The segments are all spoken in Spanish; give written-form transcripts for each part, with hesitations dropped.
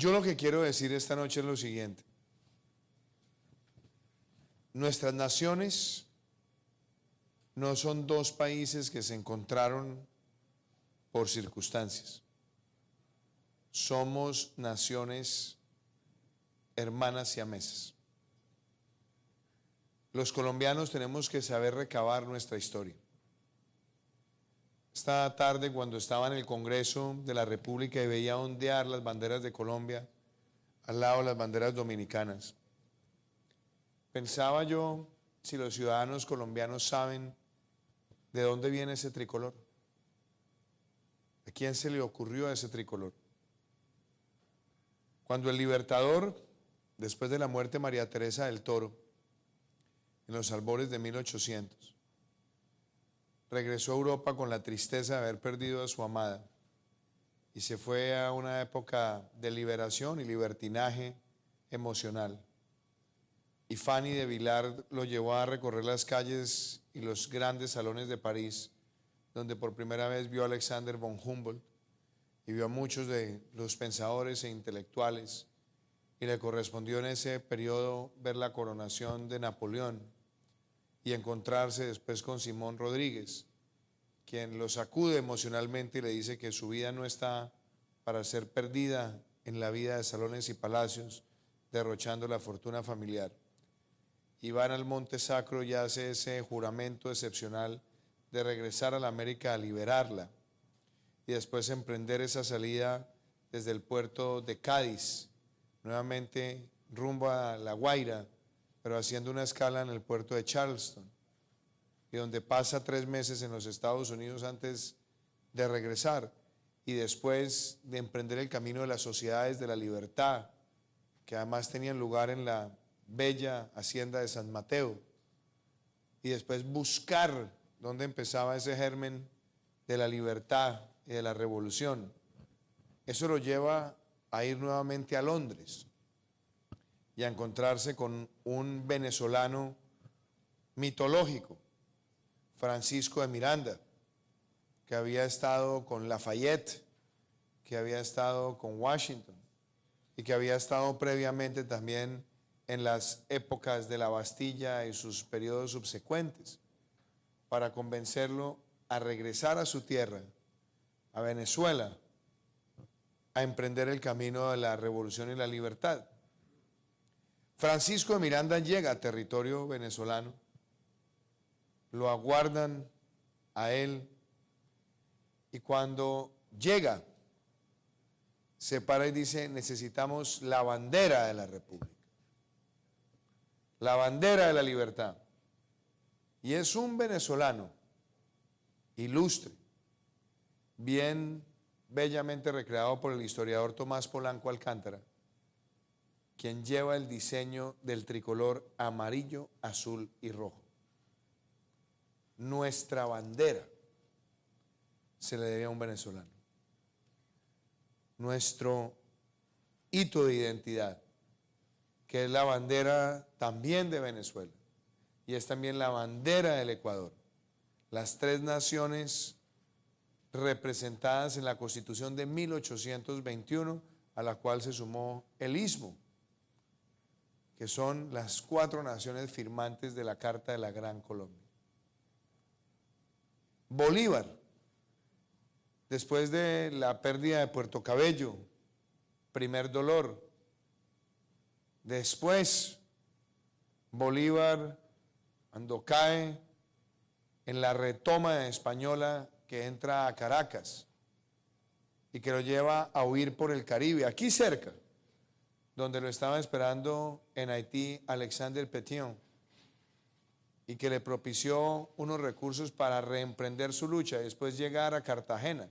Yo lo que quiero decir esta noche es lo siguiente. Nuestras naciones no son dos países que se encontraron por circunstancias. Somos naciones hermanas siamesas. Los colombianos tenemos que saber recabar nuestra historia. Esta tarde, cuando estaba en el Congreso de la República y veía ondear las banderas de Colombia al lado de las banderas dominicanas, pensaba yo si los ciudadanos colombianos saben de dónde viene ese tricolor. ¿A quién se le ocurrió ese tricolor? Cuando el Libertador, después de la muerte de María Teresa del Toro, en los albores de 1800, regresó a Europa con la tristeza de haber perdido a su amada y se fue a una época de liberación y libertinaje emocional. Y Fanny de Vilar lo llevó a recorrer las calles y los grandes salones de París, donde por primera vez vio a Alexander von Humboldt y vio a muchos de los pensadores e intelectuales, y le correspondió en ese periodo ver la coronación de Napoleón y encontrarse después con Simón Rodríguez, quien lo sacude emocionalmente y le dice que su vida no está para ser perdida en la vida de salones y palacios, derrochando la fortuna familiar. Y van al Monte Sacro y hace ese juramento excepcional de regresar a la América a liberarla y después emprender esa salida desde el puerto de Cádiz, nuevamente rumbo a La Guaira, pero haciendo una escala en el puerto de Charleston, y donde pasa 3 meses en los Estados Unidos antes de regresar, y después de emprender el camino de las sociedades de la libertad, que además tenían lugar en la bella hacienda de San Mateo, y después buscar dónde empezaba ese germen de la libertad y de la revolución. Eso lo lleva a ir nuevamente a Londres y a encontrarse con un venezolano mitológico, Francisco de Miranda, que había estado con Lafayette, que había estado con Washington y que había estado previamente también en las épocas de la Bastilla y sus periodos subsecuentes, para convencerlo a regresar a su tierra, a Venezuela, a emprender el camino de la revolución y la libertad. Francisco de Miranda llega a territorio venezolano, lo aguardan a él, y cuando llega, se para y dice: necesitamos la bandera de la República, la bandera de la libertad. Y es un venezolano ilustre, bien bellamente recreado por el historiador Tomás Polanco Alcántara, quien lleva el diseño del tricolor amarillo, azul y rojo. Nuestra bandera se le debe a un venezolano. Nuestro hito de identidad, que es la bandera también de Venezuela y es también la bandera del Ecuador. Las 3 naciones representadas en la Constitución de 1821, a la cual se sumó el Istmo, que son las 4 naciones firmantes de la Carta de la Gran Colombia. Bolívar, después de la pérdida de Puerto Cabello, primer dolor. Después, Bolívar, cuando cae en la retoma española que entra a Caracas y que lo lleva a huir por el Caribe, aquí cerca, donde lo estaba esperando en Haití Alexander Pétion, y que le propició unos recursos para reemprender su lucha y después llegar a Cartagena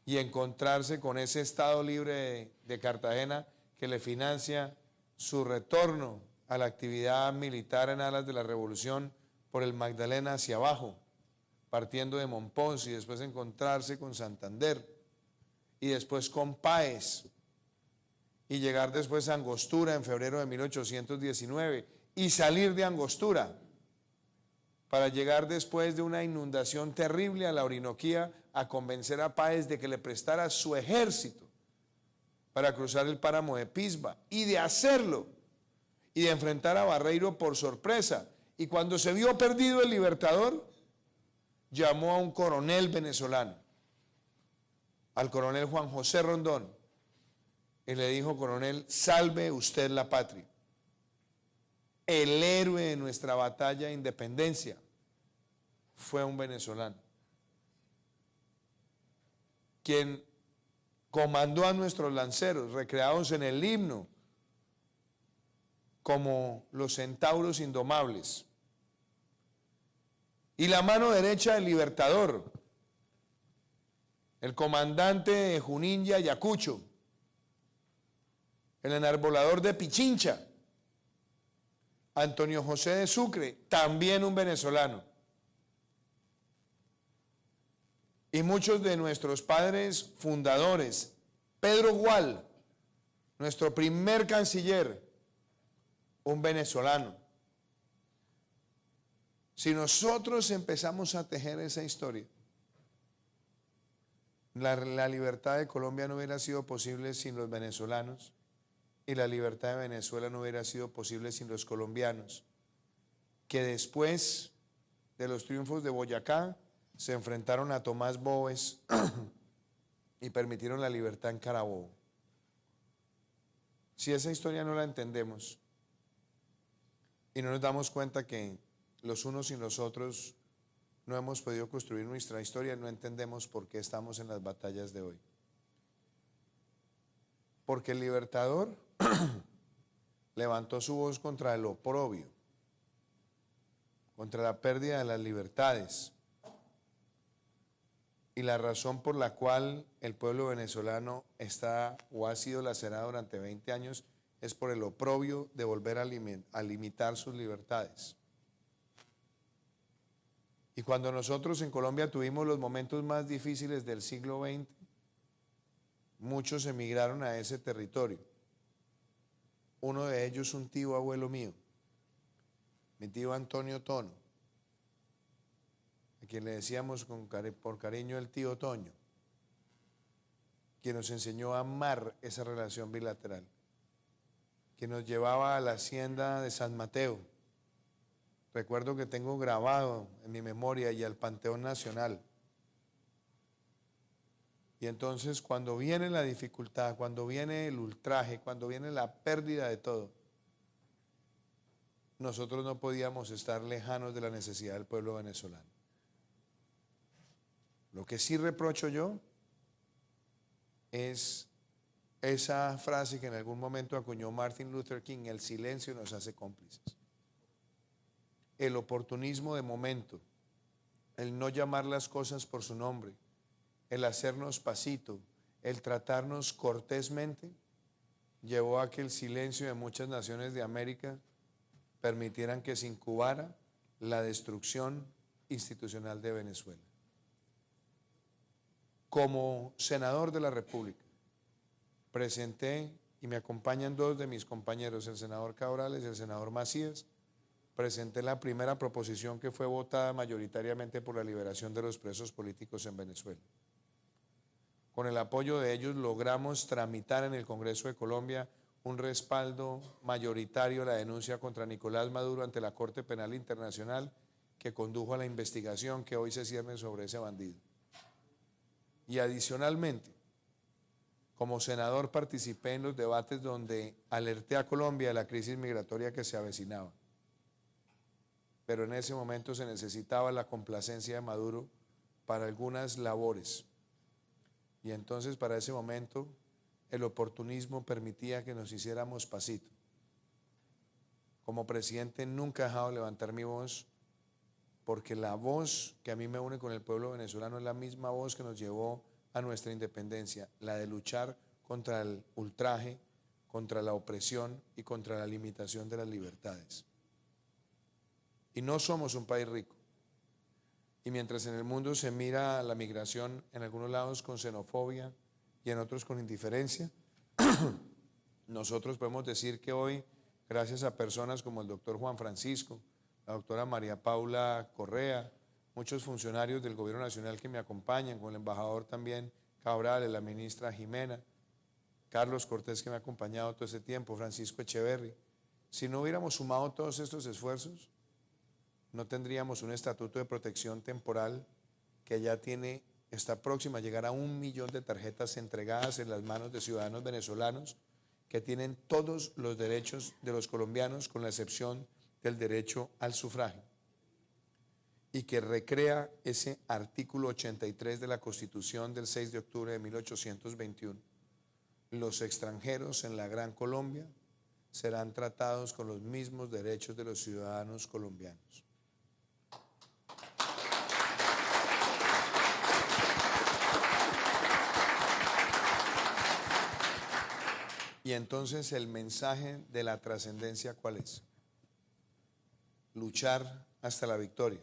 y encontrarse con ese Estado Libre de Cartagena que le financia su retorno a la actividad militar en alas de la revolución por el Magdalena hacia abajo, partiendo de Monpós, y después encontrarse con Santander y después con Páez, y llegar después a Angostura en febrero de 1819 y salir de Angostura para llegar después de una inundación terrible a la Orinoquía a convencer a Páez de que le prestara su ejército para cruzar el páramo de Pisba y de hacerlo y de enfrentar a Barreiro por sorpresa. Y cuando se vio perdido el Libertador, llamó a un coronel venezolano, al coronel Juan José Rondón, y le dijo: coronel, salve usted la patria. El héroe de nuestra batalla de independencia fue un venezolano, quien comandó a nuestros lanceros, recreados en el himno como los centauros indomables. Y la mano derecha del Libertador, el comandante de Junín y Ayacucho, el enarbolador de Pichincha, Antonio José de Sucre, también un venezolano. Y muchos de nuestros padres fundadores, Pedro Gual, nuestro primer canciller, un venezolano. Si nosotros empezamos a tejer esa historia, la libertad de Colombia no hubiera sido posible sin los venezolanos, y la libertad de Venezuela no hubiera sido posible sin los colombianos, que después de los triunfos de Boyacá se enfrentaron a Tomás Boves y permitieron la libertad en Carabobo. Si esa historia no la entendemos y no nos damos cuenta que los unos y los otros no hemos podido construir nuestra historia, no entendemos por qué estamos en las batallas de hoy. Porque el Libertador levantó su voz contra el oprobio, contra la pérdida de las libertades. Y la razón por la cual el pueblo venezolano está o ha sido lacerado durante 20 años es por el oprobio de volver a limitar sus libertades. Y cuando nosotros en Colombia tuvimos los momentos más difíciles del siglo XX, muchos emigraron a ese territorio. Uno de ellos, un tío abuelo mío, mi tío Antonio Tono, a quien le decíamos por cariño el tío Toño, quien nos enseñó a amar esa relación bilateral, que nos llevaba a la hacienda de San Mateo. Recuerdo que tengo grabado en mi memoria, y al Panteón Nacional. Y entonces cuando viene la dificultad, cuando viene el ultraje, cuando viene la pérdida de todo, nosotros no podíamos estar lejanos de la necesidad del pueblo venezolano. Lo que sí reprocho yo es esa frase que en algún momento acuñó Martin Luther King: el silencio nos hace cómplices. El oportunismo de momento, el no llamar las cosas por su nombre, el hacernos pasito, el tratarnos cortésmente, llevó a que el silencio de muchas naciones de América permitieran que se incubara la destrucción institucional de Venezuela. Como senador de la República, presenté, y me acompañan dos de mis compañeros, el senador Cabrales y el senador Macías, presenté la primera proposición que fue votada mayoritariamente por la liberación de los presos políticos en Venezuela. Con el apoyo de ellos logramos tramitar en el Congreso de Colombia un respaldo mayoritario a la denuncia contra Nicolás Maduro ante la Corte Penal Internacional, que condujo a la investigación que hoy se cierne sobre ese bandido. Y adicionalmente, como senador participé en los debates donde alerté a Colombia de la crisis migratoria que se avecinaba. Pero en ese momento se necesitaba la complacencia de Maduro para algunas labores. Y entonces para ese momento el oportunismo permitía que nos hiciéramos pasito. Como presidente nunca he dejado de levantar mi voz, porque la voz que a mí me une con el pueblo venezolano es la misma voz que nos llevó a nuestra independencia, la de luchar contra el ultraje, contra la opresión y contra la limitación de las libertades. Y no somos un país rico. Y mientras en el mundo se mira la migración en algunos lados con xenofobia y en otros con indiferencia, nosotros podemos decir que hoy, gracias a personas como el doctor Juan Francisco, la doctora María Paula Correa, muchos funcionarios del gobierno nacional que me acompañan, con el embajador también Cabrales, la ministra Jimena, Carlos Cortés, que me ha acompañado todo este tiempo, Francisco Echeverry. Si no hubiéramos sumado todos estos esfuerzos, no tendríamos un estatuto de protección temporal que ya está próxima a llegar a 1 millón de tarjetas entregadas en las manos de ciudadanos venezolanos que tienen todos los derechos de los colombianos, con la excepción del derecho al sufragio, y que recrea ese artículo 83 de la Constitución del 6 de octubre de 1821. Los extranjeros en la Gran Colombia serán tratados con los mismos derechos de los ciudadanos colombianos. Y entonces el mensaje de la trascendencia, ¿cuál es? Luchar hasta la victoria.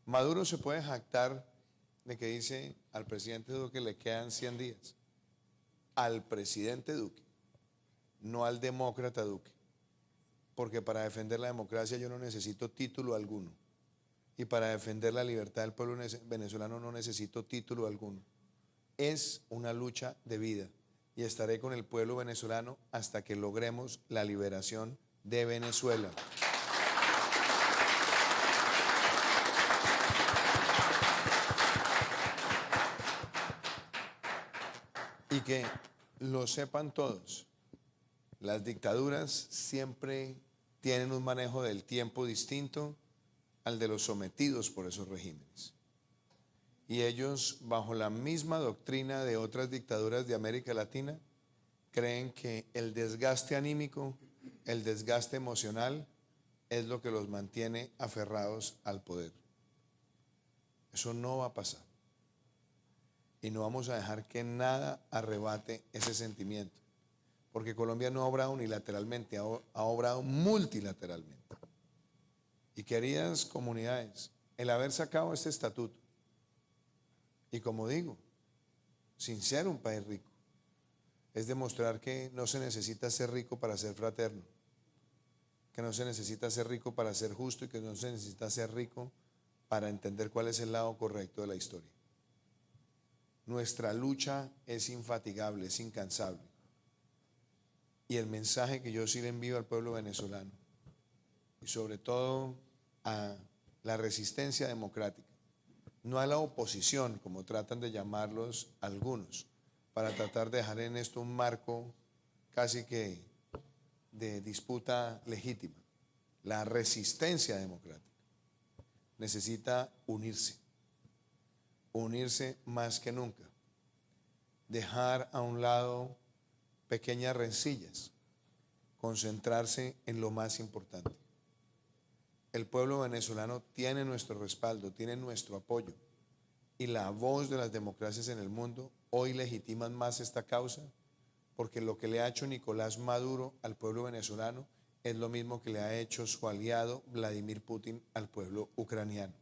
Maduro se puede jactar de que dice al presidente Duque le quedan 100 días. Al presidente Duque, no al demócrata Duque. Porque para defender la democracia yo no necesito título alguno. Y para defender la libertad del pueblo venezolano no necesito título alguno. Es una lucha de vida. Y estaré con el pueblo venezolano hasta que logremos la liberación de Venezuela. Y que lo sepan todos, las dictaduras siempre tienen un manejo del tiempo distinto al de los sometidos por esos regímenes. Y ellos, bajo la misma doctrina de otras dictaduras de América Latina, creen que el desgaste anímico, el desgaste emocional, es lo que los mantiene aferrados al poder. Eso no va a pasar. Y no vamos a dejar que nada arrebate ese sentimiento. Porque Colombia no ha obrado unilateralmente, ha obrado multilateralmente. Y queridas comunidades, el haber sacado este estatuto, y como digo, sin ser un país rico, es demostrar que no se necesita ser rico para ser fraterno, que no se necesita ser rico para ser justo y que no se necesita ser rico para entender cuál es el lado correcto de la historia. Nuestra lucha es infatigable, es incansable. Y el mensaje que yo sí le envío al pueblo venezolano, y sobre todo a la resistencia democrática, no a la oposición, como tratan de llamarlos algunos, para tratar de dejar en esto un marco casi que de disputa legítima. La resistencia democrática necesita unirse más que nunca, dejar a un lado pequeñas rencillas, concentrarse en lo más importante. El pueblo venezolano tiene nuestro respaldo, tiene nuestro apoyo, y la voz de las democracias en el mundo hoy legitiman más esta causa, porque lo que le ha hecho Nicolás Maduro al pueblo venezolano es lo mismo que le ha hecho su aliado Vladimir Putin al pueblo ucraniano.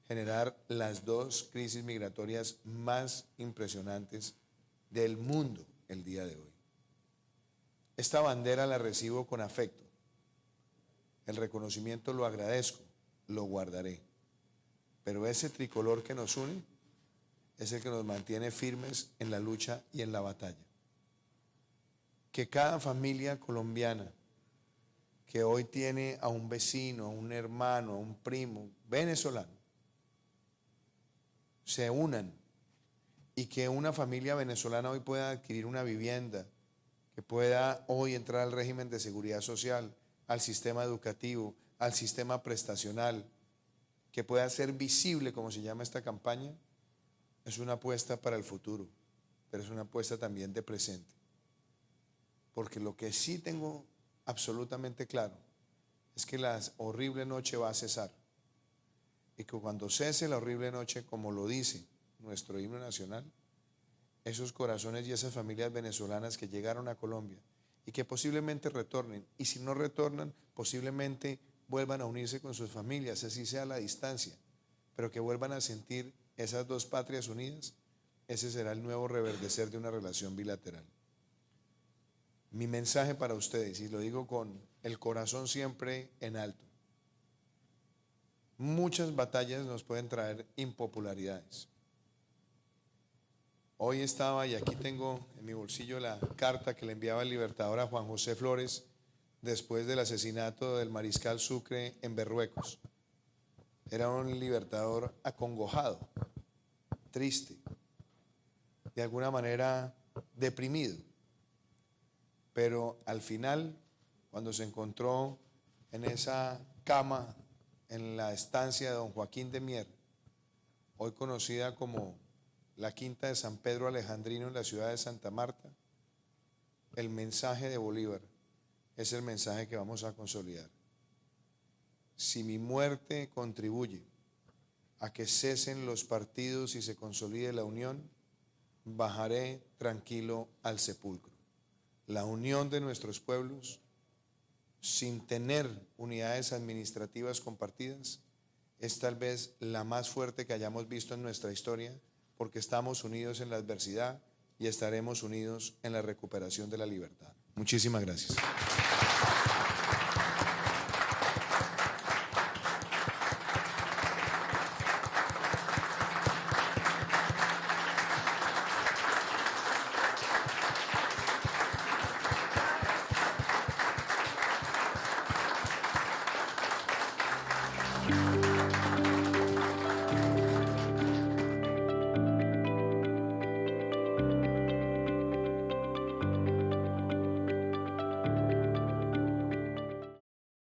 Generar las dos crisis migratorias más impresionantes del mundo el día de hoy. Esta bandera la recibo con afecto. El reconocimiento lo agradezco, lo guardaré. Pero ese tricolor que nos une es el que nos mantiene firmes en la lucha y en la batalla. Que cada familia colombiana que hoy tiene a un vecino, a un hermano, a un primo venezolano, se unan, y que una familia venezolana hoy pueda adquirir una vivienda, que pueda hoy entrar al régimen de seguridad social, al sistema educativo, al sistema prestacional, que pueda ser visible, como se llama esta campaña, es una apuesta para el futuro, pero es una apuesta también de presente. Porque lo que sí tengo absolutamente claro es que la horrible noche va a cesar, y que cuando cese la horrible noche, como lo dice nuestro himno nacional, esos corazones y esas familias venezolanas que llegaron a Colombia y que posiblemente retornen, y si no retornan, posiblemente vuelvan a unirse con sus familias, así sea a la distancia, pero que vuelvan a sentir esas dos patrias unidas, ese será el nuevo reverdecer de una relación bilateral. Mi mensaje para ustedes, y lo digo con el corazón siempre en alto: muchas batallas nos pueden traer impopularidades, Hoy estaba, y aquí tengo en mi bolsillo la carta que le enviaba el Libertador a Juan José Flores después del asesinato del mariscal Sucre en Berruecos. Era un Libertador acongojado, triste, de alguna manera deprimido. Pero al final, cuando se encontró en esa cama en la estancia de don Joaquín de Mier, hoy conocida como la Quinta de San Pedro Alejandrino en la ciudad de Santa Marta, el mensaje de Bolívar es el mensaje que vamos a consolidar. Si mi muerte contribuye a que cesen los partidos y se consolide la unión, bajaré tranquilo al sepulcro. La unión de nuestros pueblos, sin tener unidades administrativas compartidas, es tal vez la más fuerte que hayamos visto en nuestra historia, porque estamos unidos en la adversidad y estaremos unidos en la recuperación de la libertad. Muchísimas gracias.